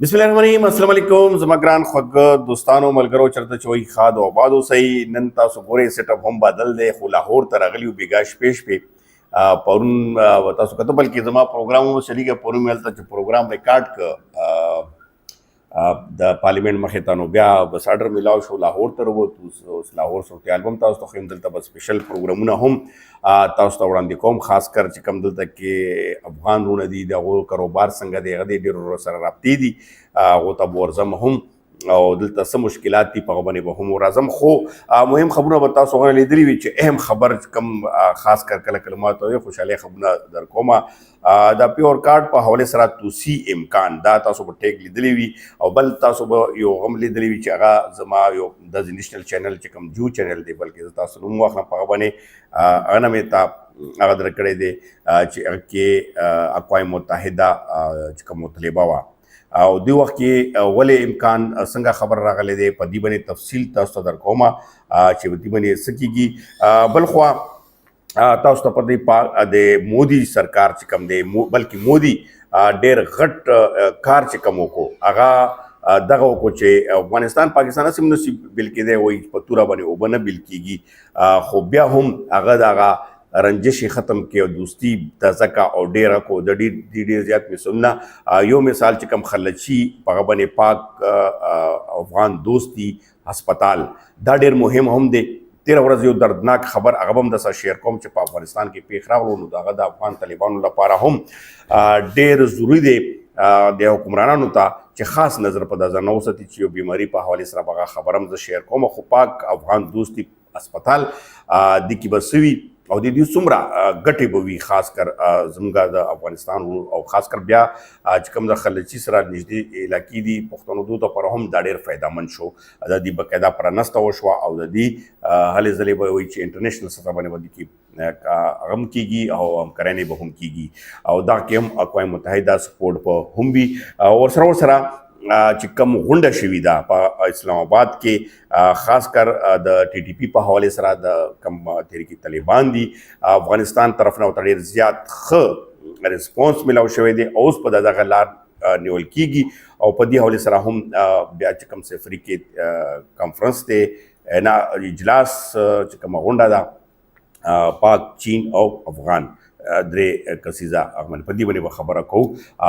बिस्मिल्लाहिर्रहमानिर्रहीम अस्सलाम वालेकुम ज़माग्रान ख़ुद दोस्तानो मलगरो चरते चोई खाद और आबादो सही नन तासु गोरे सेटअप हम बदल दे खु लाहौर तर अगली बिगाश पेश पे परुन तासु कतो बल्कि जमा प्रोग्राम में चली गया परुन मेल तक प्रोग्राम रिकॉर्ड क द पार्लिमेंट मखे तानो ब्या बसाडर मिलाव शो लाहौर तर वो उस लाहौर सो एल्बम तासु तो खिम दल तब स्पेशल प्रोग्राम ना हम तासु तो वड़ान दिकोम खासकर चिकम दल तक के अफगान रूना दी दा वो कारोबार संग दे गदे डेरो सर राब्ती दी वो तब वर्जम हम और दलता सब मुश्किलात थी पगबने बहुम और आजम खो मुहिम खबर बता सोगन लिदरी विच अहम खबर कम खास कर कल कलमात हो खुशहाली खबर दर कोमा दा प्योर कार्ड पर हवाले सरा तुसी इम्कान दा तासो टेक लिदली वी और बल तासो यो गम लिदली विच आगा जमा यो द नेशनल चैनल चिकम जू चैनल दे बल्कि तासो नुवा खना पगबने अना में ता अगर करे दे के अक़वाम मुत्तहिदा चिकम मुतलबा वा और दी वक्त के वले इम्कान संगा खबर रागले दे पदी बने तफसील तासो दर कोमा चिवती बने सकीगी बलख्वा तासो पदी पा दे मोदी सरकार चिकम दे बल्कि मोदी डेर घट कार चिकमो को आगा दगो को चे अफगानिस्तान पाकिस्तान से मुनसी बिल के दे वही पतूरा बने ओबन बिल कीगी खोबिया हम आगा दागा रंजिश ख़त्म के दोस्ती तज़का और डेरा को दड़ी ज़ियात में सुनना यो मिसाल चिकम खलची पगबन पाक अफगान दोस्ती अस्पताल दा डेर मुहिम हम दे 13 वर्ष यो दर्दनाक खबर अगबम दसा शेयर कौम चपा अफगानिस्तान के पेखरा दागदा अफगान तलिबान लपारा हम डेर ज़रूरी दे हुक्मराना ता चे खास नज़र पर दजा नौसती चियो बीमारी पर हवाले सरा बगा खबरम द शेयर कौम खुपाक अफगान दोस्ती अस्पताल दिकी बसवी और दीदी सुमरा गटे बवी खासकर जमगा द अफगानिस्तान और खासकर ब्या आज कम द खलची सरा निजदी इलाकी दी पुख्तनो दो तो पर हम दाडेर फायदामंद शो दी बकायदा पर नस्ता वशवा और दी हले जले बवी इंटरनेशनल सतह बने बदी की गम कीगी और हम करने बहुम कीगी और दा के हम अक़वाम मुत्तहिदा सपोर्ट पर हम भी और सरा चिकम गुंडा शिविदा इस्लामाबाद के खासकर द टीटीपी पर हवाले सरा द कम तहरीकी तालिबान दी अफगानिस्तान तरफ ना उतर ज़्यादा ख रिस्पॉन्स मिला शवे दे और उस पर दादा लार निवल कीगी और पदी हवाले सरा हम ब्या चिकम से फ्री के कॉन्फ्रेंस थे ना इजलास चिकम गुंडा दा पाक चीन और अफगान द्रे कसीजा अगमन पदी बने खबर को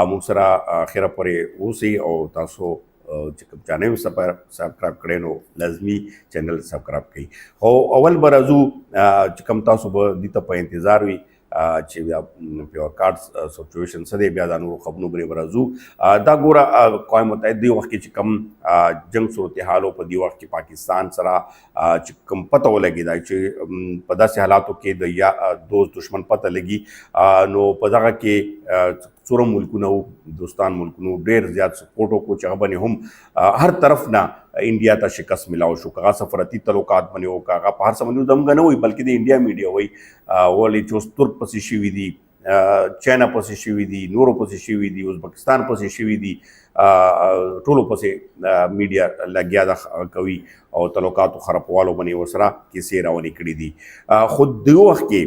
मुसरा खैर परे उसी और तासो चैनल सब्सक्राइब करे नो लाजमी चैनल सब्सक्राइब कई हो अवल बराजू चिकम तासो दी तप इंतजार हुई प्योर कार्ड सिचुएशन सदे ब्यादानु खबनु बरे बराजू दा गोरा कौम मुत्तहिदा वक्त चिकम जंग सूरत हालों पर दी वक्त पाकिस्तान सरा चिकम पता लगी दा पदा से हालातों के दया दोस्त दुश्मन पता लगी नो पदा के सूरम मुल्कुनो दोस्तान मुल्कुनो डेर ज़्यादा सपोर्टों को चाहबने हम हर तरफ ना इंडिया ता शिकस्त मिलाओ शो का सफरती तलुकात बने हो का पहाड़ समझो दम गन हुई बल्कि दे इंडिया मीडिया हुई वो ली जो तुर्क पसी विधि चाइना पसी विधि नूरो पसी विधि उज़्बेकिस्तान पसी विधि टोलो पसे मीडिया लग गया दा कवि और तलुकात खरप वालों बने वसरा किसी रावनी कड़ी दी खुद दो वक्त के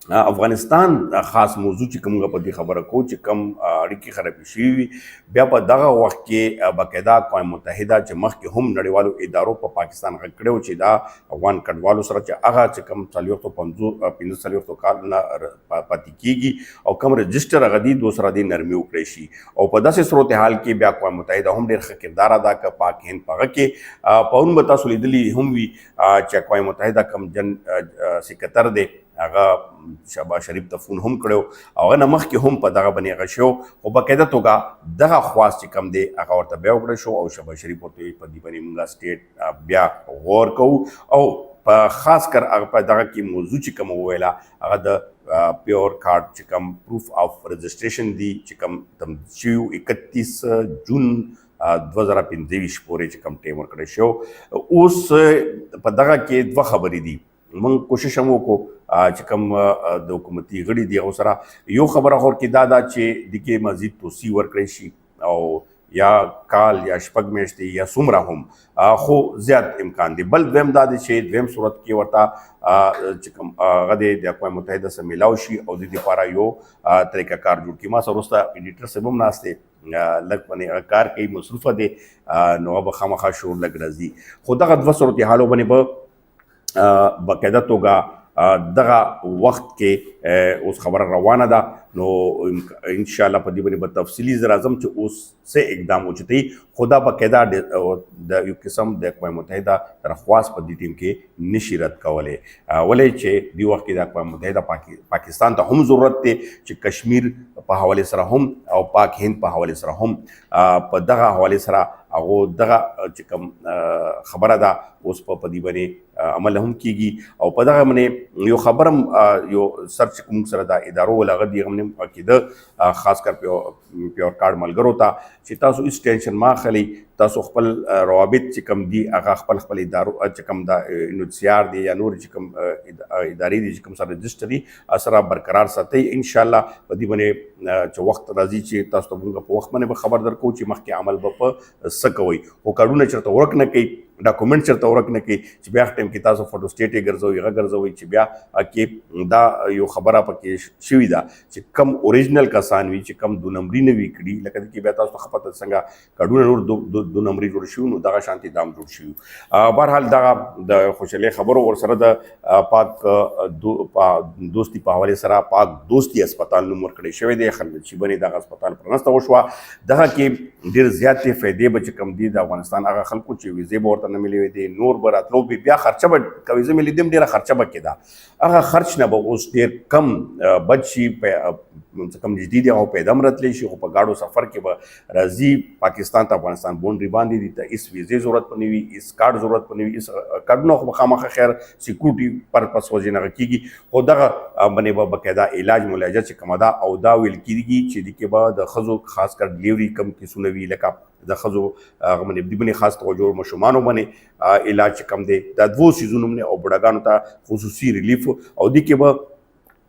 अफगानिस्तान खास मौजू चिकम पदी खबर को चिकम अड़की खराबी शी ब्या पर दगा वक्त के बाकायदा कौम मुत्तहिदा मख के हम नड़े वालों इदारों पर पाकिस्तान गड़े हो चिदा अफगान कटवालों सर आगा चिकम सलियो तो पिंज सलियो तो कालना पति कीगी और कम रजिस्टर अगदी दूसरा दिन नरमी उकरेशी और पदा से सूरत हाल के ब्या कौम मुत्तहिदा हम डेर किरदार अदा कर पाक हिंद पग के पौन बता सुलिदली हम भी चा कौम मुत्तहिदा कम जन सिकतर दे आगा शहबाज शरीफ तफून हम कड़ो और नमक के हम पदा बने अगर शो और बाकायदा तो का दगा ख्वास चिकम दे आगा और तब्या उकड़े शो और शहबाज शरीफ होते पदी बनी मुंगा स्टेट ब्या गौर को और खास कर दगा की मौजू चिकम वेला अगर द प्योर कार्ड चिकम प्रूफ ऑफ रजिस्ट्रेशन दी चिकम तम 31 जून 2023 पूरे चिकम टेमर करे शो उस पदगा के दो खबरी दी मंग कोशिश हमो को चिकम द हुकूमती गड़ी दिया सरा यो खबर और कि दादा चे दिके मजीद तो सी वर्क रेशी और یا کال یا شپږ میاشتې یا څومره هم خو زیات امکان دی. بل دویم دا دی چې دویم صورت کې ورته چې کوم هغه دی د اقوام متحده سره میلاو شي او د دې لپاره یو طریقه کار جوړ کړي. ما سره وروسته ایډیټر صاحب هم ناست دی، لږ باندې کار کوي، مصروفه دی، نو به خامخا شور لږ راځي. خو دغه دوه صورتحالو باندې به باقاعده توګه دغه وخت کې اوس خبره روانه ده، نو ان شاء الله په دې باندې به تفصیلي زه راځم چې اوس څه اقدام اوچتوي. خو دا باقاعده د یو قسم د اقوام متحده درخواست په دې ټیم کې نشي رد کولی، ولې چې دې وخت کې د اقوام متحده پاکستان ته هم ضرورت دی چې کشمیر په حوالې سره هم او پاک هند په حوالې سره هم په دغه حوالې سره هغه دغه چې کوم خبره ده اوس په دې باندې عمل هم کیږي. او په دغه باندې یو خبر هم یو سرچ کوم سره د ادارو ولغه دی هم عقیده خاص کر پیور کارډ ملګرو ته چې تاسو هیڅ ټینشن ما خلی، تاسو خپل روابط چې کوم دي هغه خپل ادارو چې کوم د انوسیار دي یا نور چې کوم ادارې دي چې کوم سره رجسټر دي سره برقرار ساتئ. ان شاء الله په دې باندې چې وخت راځي چې تاسو ته موږ په وخت باندې به خبر درکو چې مخکې عمل به په څه کوئ. خو کارډونه چېرته ورک نه کوي، ډاکومنټ چېرته ورک نه کوي چې بیا ټایم کې تاسو فوټو سټیټ یې ګرځوئ، هغه ګرځوئ چې بیا کې دا یو خبره پکې شوې ده چې کم اوریجنل کسان وي چې کم دو نمبري نه وي کړي، لکه کې بیا تاسو ته ښه پته څنګه کارډونه نور دو نمبري جوړ شوي، نو دغه شانتې دام جوړ شوي. بهرحال دغه د خوشحالۍ خبرو ورسره د پاک دوستي په حوالې سره پاک دوستي اسپتال نوم ورکړی شوی دی. خلچي بنې دغه اسپتال پرانسته وشوه. دغه کې ډېر زیاتې فایدې به چې کوم دي د افغانستان هغه خلکو چې ویزې به ورته نه ملوي دي، نور به راتلو بیا خرچه به که ویزه ملېدې هم ډېره خرچه به کېده، هغه خرچ نه به اوس ډېر کم بچ شي، څه کم نږدې دي هغه پیدا هم راتلی شي. خو په ګاډو سفر کې به راځي پاکستان ته افغانستان بونډري باندې دي ته هېڅ ویزې ضرورت به نه وي، هېڅ کارډ ضرورت به نه وي، هېڅ کارډونه خو به خامخا خیر سیکورټي پرپس وجې نه هغه کېږي. خو دغه باندې به باقاعده علاج معالجه چې کومه ده او دا ویل کېږي چې دې کې به د ښځو خاص کر ډلیوري کم کیسونه وي، لکه د ښځو هغه باندې دې باندې خاص توجه ماشومانو باندې علاج چې کم دی دا دوو سیزونو باندې او بوډاګانو ته خصوصي ریلیف، او دې کې به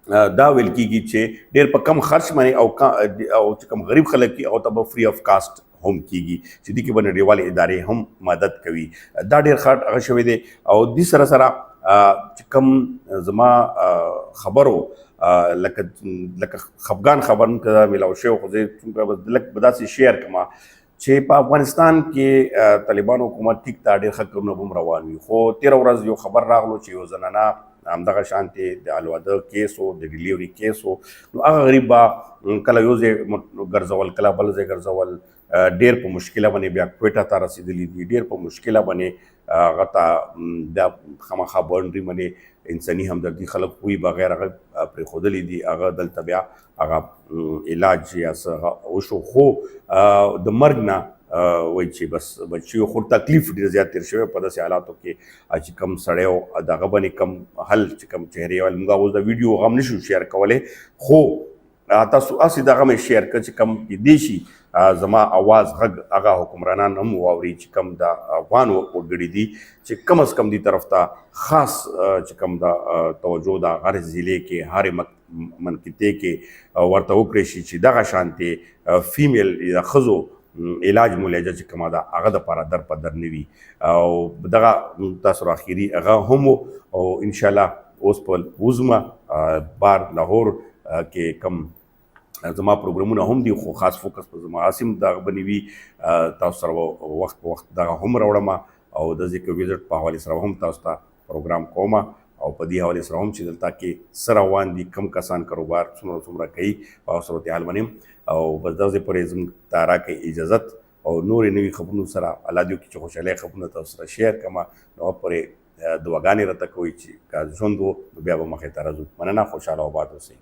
دا ویل کېږي چې ډېر په کم خرچ باندې او چې کوم غریب خلک دي هغو ته به فري اف کاسټ هم کېږي چې دې کې به نړیوالې ادارې هم مدد کوي. دا ډېر ښه هغه شوی دی. او دې سره سره چې کوم زما خبرو لکه خفګان خبر که میلاو شوی، خو زه لږ به داسې شیر کړم چې په افغانستان کې طالبان حکومت ټیک ته ډېر ښه کارونه به هم روان وي. خو تېره ورځ یو خبر راغلو چې یو زنانه همدغه شانتې د الواده کیس و، د ډلیوري کیس و، نو هغه غریب به کله یو ځای ګرځول کله بل ځای ګرځول، ډېر په مشکله باندې بیا کویټه ته رسېدلي دي، ډېر په مشکله باندې هغه ته دا خامخا بونډري باندې انساني همدردي خلک وي بغیر هغه پرېښودلي دي، هغه دلته بیا هغه علاج یا څه وشو. خو د مرګ نه وایي چې بس بچیو خو تکلیف ډېر زیات تېر شوی په داسې حالاتو کې چې کوم سړی و دغه باندې کوم حل چې کوم چهرې ویل موږ اوس د ویډیو هغه هم نشو شیر کولی، خو تاسو هسې دغه مې شیر کړه چې کوم کېدای شي زما اواز غږ هغه حکمرانان هم واوري چې کوم د افغان وګړي دي چې کم از کم دې طرف ته خاص چې کوم د توجه د هر ضلع کې هرې منطقې کې ورته وکړی شي چې دغه شانتې فیمیل د ښځو علاج معالجه چې کومه ده هغه دپاره در په در نه وي. او دغه تاسو را اخري هغه هم او انشاءالله اوس په وزمه بار لاهور کې کم زما پروګرامونه هم دي، خو خاص فوکس په زما عاصم دغه باندې وي. تاسو سره وخت په وخت دغه هم راوړم او د ذکر ویزټ په حوالې سره هم تاسو ته پروګرام کوم او په دې حوالې سره هم چې دلته کې څه روان دي، کم کسان کاروبار څومره کوي په صورتحال باندې. او بس دغسې پورې زموږ ته راکړئ اجازت او نورې نوي خبرونو سره الله دې وکړي چې خوشحالۍ خبرونه تاسو سره شیر کړم، نو پورې دعاګانې راته کوئ چې که ژوند و نو بیا به مخې ته راځو. مننه، خوشحاله او آباد اوسئ.